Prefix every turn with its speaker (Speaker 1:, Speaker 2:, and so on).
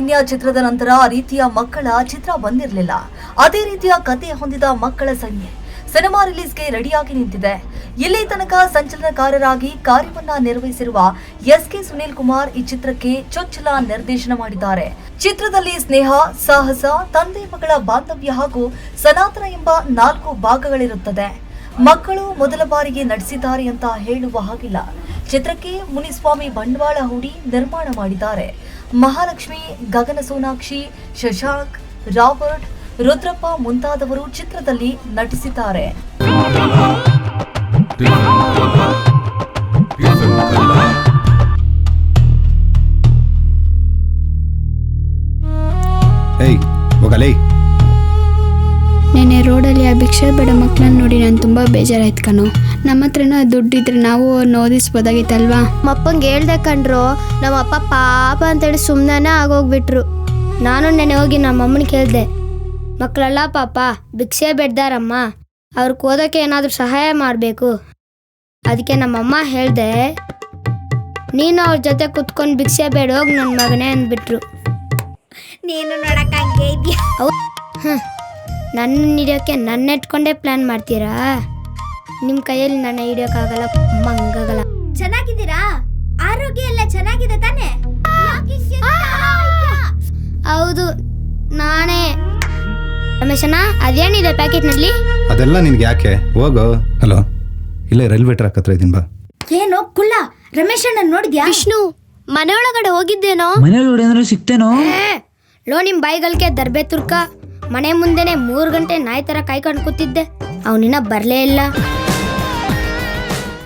Speaker 1: ಸೈನ್ಯ ಚಿತ್ರದ ನಂತರ ಆ ರೀತಿಯ ಮಕ್ಕಳ ಚಿತ್ರ ಬಂದಿರಲಿಲ್ಲ. ಅದೇ ರೀತಿಯ ಕತೆ ಹೊಂದಿದ ಮಕ್ಕಳ ಸೈನ್ಯ ಸಿನಿಮಾ ರಿಲೀಸ್ಗೆ ರೆಡಿಯಾಗಿ ನಿಂತಿದೆ. ಇಲ್ಲಿ ತನಕ ಸಂಚಲನಕಾರರಾಗಿ ಕಾರ್ಯವನ್ನ ನಿರ್ವಹಿಸಿರುವ ಎಸ್.ಕೆ. ಸುನೀಲ್ ಕುಮಾರ್ ಈ ಚಿತ್ರಕ್ಕೆ ಚೊಚ್ಚಲ ನಿರ್ದೇಶನ ಮಾಡಿದ್ದಾರೆ. ಚಿತ್ರದಲ್ಲಿ ಸ್ನೇಹ, ಸಾಹಸ, ತಂದೆ ಮಗಳ ಬಾಂಧವ್ಯ ಹಾಗೂ ಸನಾತನ ಎಂಬ 4 ಭಾಗಗಳಿರುತ್ತದೆ. ಮಕ್ಕಳು ಮೊದಲ ಬಾರಿಗೆ ನಟಿಸಿದ್ದಾರೆ ಅಂತ ಹೇಳುವ ಹಾಗಿಲ್ಲ. ಚಿತ್ರಕ್ಕೆ ಮುನಿಸ್ವಾಮಿ ಬಂಡವಾಳ ಹೂಡಿ ನಿರ್ಮಾಣ ಮಾಡಿದ್ದಾರೆ. ಮಹಾಲಕ್ಷ್ಮಿ, ಗಗನ ಸೋನಾಕ್ಷಿ, ಶಶಾಂಕ್, ರಾಬರ್ಟ್, ರುದ್ರಪ್ಪ ಮುಂತಾದವರು ಚಿತ್ರದಲ್ಲಿ ನಟಿಸಿದ್ದಾರೆ.
Speaker 2: ನೆನ್ನೆ ರೋಡಲ್ಲಿ ಆ ಭಿಕ್ಷೆ ಬೇಡ ಮಕ್ಕಳನ್ನ ನೋಡಿ ನಾನು ತುಂಬ ಬೇಜಾರಾಯ್ತು ಕಣೋ. ನಮ್ಮ ಹತ್ರನೂ ದುಡ್ಡಿದ್ರೆ ನಾವು ಅವ್ರನ್ನ ಓದಿಸ್ಬೋದಾಗಿತ್ತಲ್ವಾ.
Speaker 3: ನಮ್ಮಪ್ಪಂಗೆ ಹೇಳ್ದೆ ಕಣ್ರು, ನಮ್ಮಪ್ಪ ಪಾಪ ಅಂತೇಳಿ ಸುಮ್ಮನೆ ಆಗೋಗ್ಬಿಟ್ರು. ನಾನು ನೆನೆ ಹೋಗಿ ನಮ್ಮಮ್ಮನ ಕೇಳಿದೆ, ಮಕ್ಕಳೆಲ್ಲ ಪಾಪ ಭಿಕ್ಷೆ ಬೇಡ್ದಾರಮ್ಮ, ಅವ್ರಿಗೆ ಓದೋಕ್ಕೆ ಏನಾದರೂ ಸಹಾಯ ಮಾಡಬೇಕು. ಅದಕ್ಕೆ ನಮ್ಮಮ್ಮ ಹೇಳ್ದೆ, ನೀನು ಅವ್ರ ಜೊತೆ ಕುತ್ಕೊಂಡು ಭಿಕ್ಷೆ ಬೇಡೋಗಿ ನನ್ನ ಮಗನೇ ಅಂದ್ಬಿಟ್ರು. ನೀನು ನೋಡೋಕ್ಕಂಗೆ ಇದೆಯಾ? ನನ್ನ ಹಿಡಿಯೋಕ್ಕೆ ನನ್ನ ಇಟ್ಕೊಂಡೇ ಪ್ಲ್ಯಾನ್ ಮಾಡ್ತೀರಾ? ನಿಮ್ಮ ಕೈಯಲ್ಲಿ ನನ್ನ ಹಿಡಿಯೋಕ್ಕಾಗಲ್ಲ, ಮಂಗಾಗಲ್ಲ. ಚೆನ್ನಾಗಿದ್ದೀರಾ? ಆರೋಗ್ಯ ಎಲ್ಲ ಚೆನ್ನಾಗಿದೆ ತಾನೇ? ಹೌದು, ನಾನೇ. ರಮೇಶಣ್ಣ, ಅದೇನಿದೆ ಪ್ಯಾಕೆಟ್ನಲ್ಲಿ?
Speaker 4: ಅದೆಲ್ಲ ನಿನ್ಗೆ ಯಾಕೆ? ಹೋಗೋ. ಹಲೋ, ಇಲ್ಲೇ ರೈಲ್ವೆ ಟ್ರ್ಯಾಕ್ ಹತ್ರ ಇದೀನಿ, ಬಾ.
Speaker 3: ಏನೋ ಕುಳ್ಳ, ರಮೇಶಣ್ಣ ನೋಡಿದ್ಯಾ? ವಿಷ್ಣು, ಮನೆ ಒಳಗಡೆ ಹೋಗಿದ್ದೇನೋ?
Speaker 5: ಮನೆಯೊಳಗಡೆ ಏನಾದ್ರು ಸಿಕ್ತೇನೋ?
Speaker 3: ಲೋ, ನಿಮ್ಮ ಬೈಗಲ್ಕೆ ದರ್ಬೆ ತುರ್ಕ. ಮನೆ ಮುಂದೆನೆ 3 ಗಂಟೆ ನಾಯಿ ತರ ಕಾಯ್ಕೊಂಡು ಕೂತಿದ್ದೆ, ಅವನಿನ್ನ ಬರ್ಲೇ ಇಲ್ಲ.